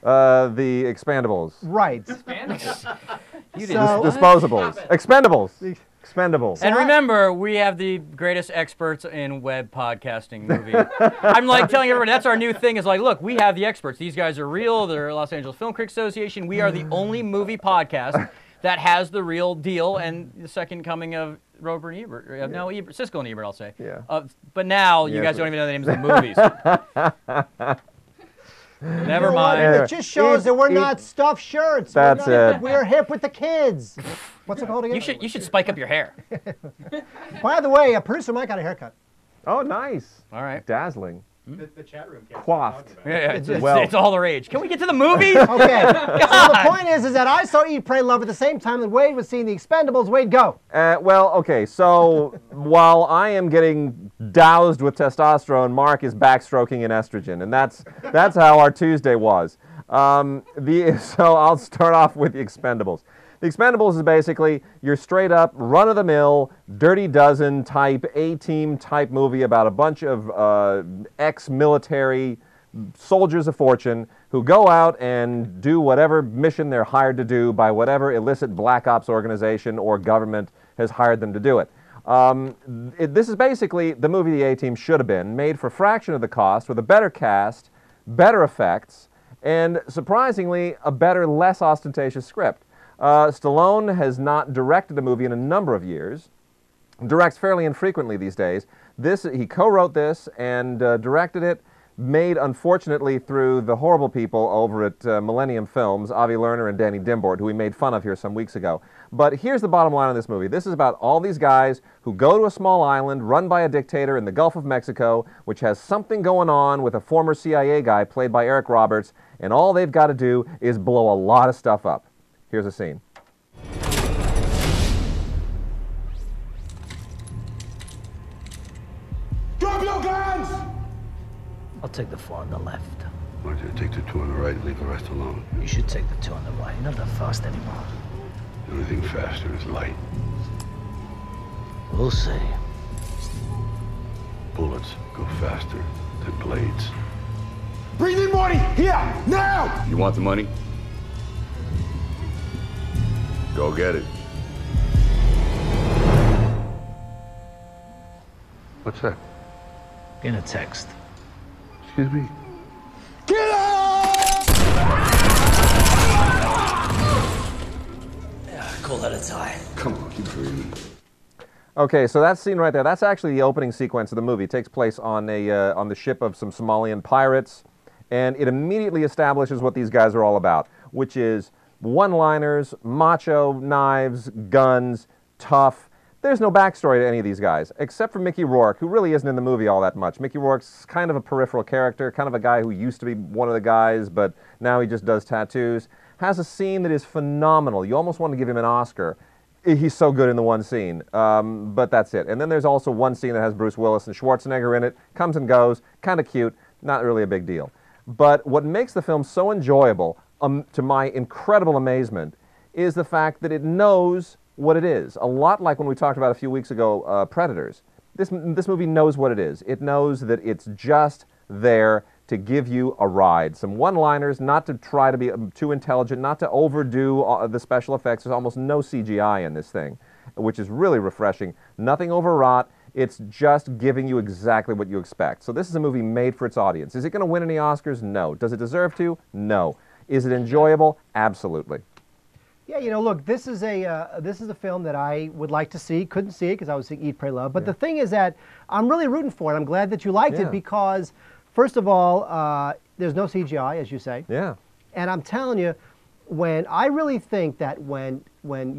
The Expendables. Right. You Disposables. Expendables. Expendables. And remember, we have the greatest experts in web podcasting movie. I'm like telling everybody, that's our new thing, is like, look, we have the experts. These guys are real. They're Los Angeles Film Critics Association. We are the only movie podcast that has the real deal and the second coming of Robert and Ebert. No, Ebert, Siskel and Ebert, I'll say. Yeah. But now you guys don't even know the names of the movies. Never mind. It just shows that we're not stuffed shirts. That's it. We're hip with the kids. What's it called again? You should spike up your hair. By the way, producer Mike got a haircut. Oh, nice. All right. Dazzling. The chat room. Coiffed. Yeah, it's all the rage. Can we get to the movie? Okay. So the point is that I saw Eat, Pray, Love at the same time that Wade was seeing the Expendables. Wade, go. Well, okay, so while I am getting doused with testosterone, Mark is backstroking in estrogen, and that's how our Tuesday was. So I'll start off with the Expendables. The Expendables is basically your straight-up, run-of-the-mill, Dirty Dozen type, A-Team type movie about a bunch of ex-military soldiers of fortune who go out and do whatever mission they're hired to do by whatever illicit black ops organization or government has hired them to do it. This is basically the movie the A-Team should have been, made for a fraction of the cost, with a better cast, better effects, and surprisingly, a better, less ostentatious script. Stallone has not directed a movie in a number of years, directs fairly infrequently these days. He co-wrote this and directed it, made unfortunately through the horrible people over at Millennium Films, Avi Lerner and Danny Dimbort, who we made fun of here some weeks ago. But here's the bottom line of this movie. This is about all these guys who go to a small island run by a dictator in the Gulf of Mexico, which has something going on with a former CIA guy played by Eric Roberts, and all they've got to do is blow a lot of stuff up. Here's a scene. Drop your guns! I'll take the 4 on the left. Why don't you take the 2 on the right and leave the rest alone? You should take the 2 on the right. You're not that fast anymore. The only thing faster is light. We'll see. Bullets go faster than blades. Bring the money here, now! You want the money? Go get it. What's that? In a text. Excuse me? Get up! Yeah, call that a tie. Come on, keep breathing. Okay, so that scene right there, that's actually the opening sequence of the movie. It takes place on the ship of some Somalian pirates, and it immediately establishes what these guys are all about, which is one-liners, macho, knives, guns, tough. There's no backstory to any of these guys, except for Mickey Rourke, who really isn't in the movie all that much. Mickey Rourke's kind of a peripheral character, kind of a guy who used to be one of the guys, but now he just does tattoos. Has a scene that is phenomenal. You almost want to give him an Oscar. He's so good in the one scene, but that's it. And then there's also one scene that has Bruce Willis and Schwarzenegger in it. Comes and goes, kind of cute, not really a big deal. But what makes the film so enjoyable, to my incredible amazement, is the fact that it knows what it is. A lot like when we talked about a few weeks ago, Predators. This movie knows what it is. It knows that it's just there to give you a ride. Some one-liners, not to try to be too intelligent, not to overdo the special effects. There's almost no CGI in this thing, which is really refreshing. Nothing overwrought. It's just giving you exactly what you expect. So this is a movie made for its audience. Is it going to win any Oscars? No. Does it deserve to? No. Is it enjoyable? Absolutely. Yeah, you know, look, this is a film that I would like to see. Couldn't see it because I was seeing Eat, Pray, Love. But the thing is that I'm really rooting for it. I'm glad that you liked it because, first of all, there's no CGI, as you say. Yeah. And I'm telling you, I really think that when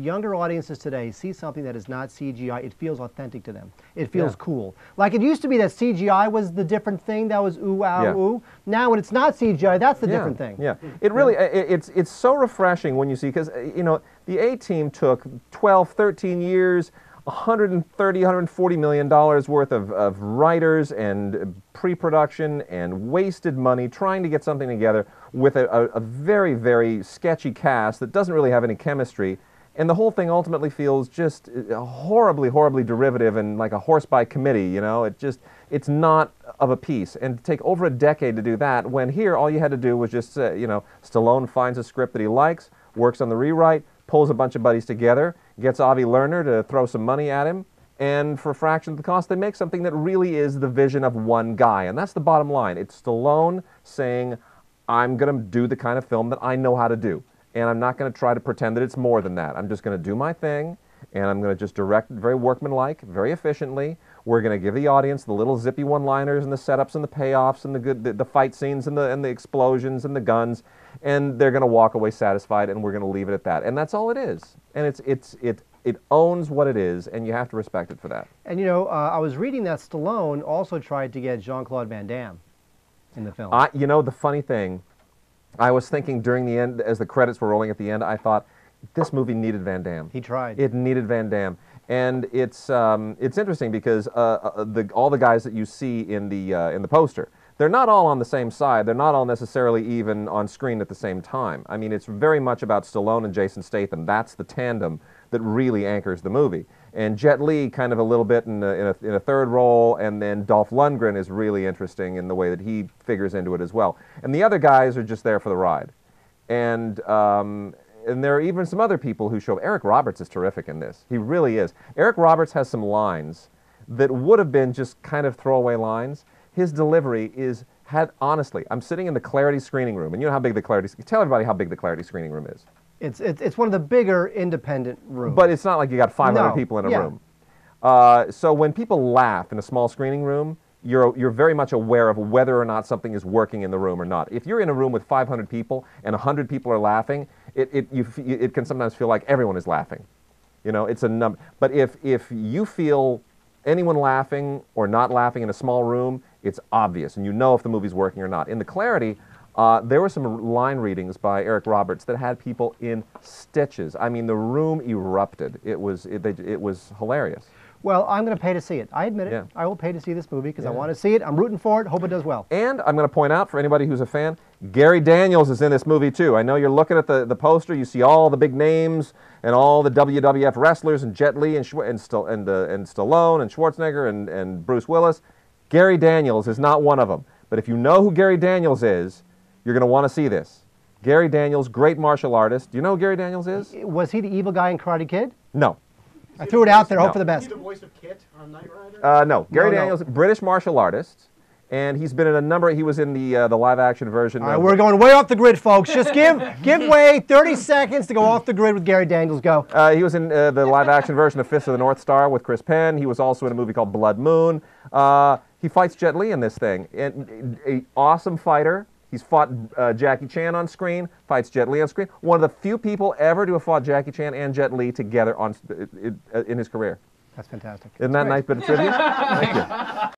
younger audiences today see something that is not CGI, it feels authentic to them. It feels cool. Like it used to be that CGI was the different thing that was ooh, ah, ooh. Now when it's not CGI, that's the different thing. Yeah, it really, it's so refreshing when you see, because, you know, the A-Team took 12, 13 years, $130, $140 million worth of writers and pre-production and wasted money trying to get something together with a very, very sketchy cast that doesn't really have any chemistry. And the whole thing ultimately feels just horribly, horribly derivative and like a horse by committee, you know? It it's not of a piece. And to take over a decade to do that, when here all you had to do was just, Stallone finds a script that he likes, works on the rewrite, pulls a bunch of buddies together, gets Avi Lerner to throw some money at him, and for a fraction of the cost, they make something that really is the vision of one guy. And that's the bottom line. It's Stallone saying, I'm going to do the kind of film that I know how to do. And I'm not going to try to pretend that it's more than that. I'm just going to do my thing, and I'm going to just direct it very workmanlike, very efficiently. We're going to give the audience the little zippy one-liners and the setups and the payoffs and the fight scenes and the explosions and the guns, and they're going to walk away satisfied, and we're going to leave it at that. And that's all it is. And it owns what it is, and you have to respect it for that. And I was reading that Stallone also tried to get Jean-Claude Van Damme in the film. The funny thing, I was thinking during the end, as the credits were rolling at the end, I thought, this movie needed Van Damme. He tried. It needed Van Damme. And it's interesting because all the guys that you see in the poster, they're not all on the same side. They're not all necessarily even on screen at the same time. I mean, it's very much about Stallone and Jason Statham. That's the tandem that really anchors the movie. And Jet Li kind of a little bit in a third role, and then Dolph Lundgren is really interesting in the way that he figures into it as well. And the other guys are just there for the ride. And there are even some other people who show. Eric Roberts is terrific in this. He really is. Eric Roberts has some lines that would have been just kind of throwaway lines. His delivery honestly, I'm sitting in the Clarity screening room, and you know how big the Clarity, tell everybody how big the Clarity screening room is. It's one of the bigger independent rooms. But it's not like you got 500 people in a room. So when people laugh in a small screening room, you're very much aware of whether or not something is working in the room or not. If you're in a room with 500 people and 100 people are laughing, it can sometimes feel like everyone is laughing. It's a number. But if you feel anyone laughing or not laughing in a small room, it's obvious, and you know if the movie's working or not. In the Clarity, there were some line readings by Eric Roberts that had people in stitches. I mean, the room erupted. It was hilarious. Well, I'm going to pay to see it. I admit it. Yeah. I will pay to see this movie because I want to see it. I'm rooting for it. Hope it does well. And I'm going to point out, for anybody who's a fan, Gary Daniels is in this movie too. I know you're looking at the poster. You see all the big names and all the WWF wrestlers and Jet Li and Stallone and Schwarzenegger and Bruce Willis. Gary Daniels is not one of them. But if you know who Gary Daniels is, you're going to want to see this. Gary Daniels, great martial artist. Do you know who Gary Daniels is? Was he the evil guy in Karate Kid? No. I threw it out there. No. Hope for the best. Is he the voice of Kit on Knight Rider? No. Gary Daniels, British martial artist, and he's been in a number. He was in the live-action version. All right, we're going way off the grid, folks. Just give way. 30 seconds to go off the grid with Gary Daniels. Go. He was in the live-action version of Fist of the North Star with Chris Penn. He was also in a movie called Blood Moon. He fights Jet Li in this thing. And an awesome fighter. He's fought Jackie Chan on screen, fights Jet Li on screen. One of the few people ever to have fought Jackie Chan and Jet Li together in his career. That's fantastic. Isn't that nice bit of trivia? Thank you.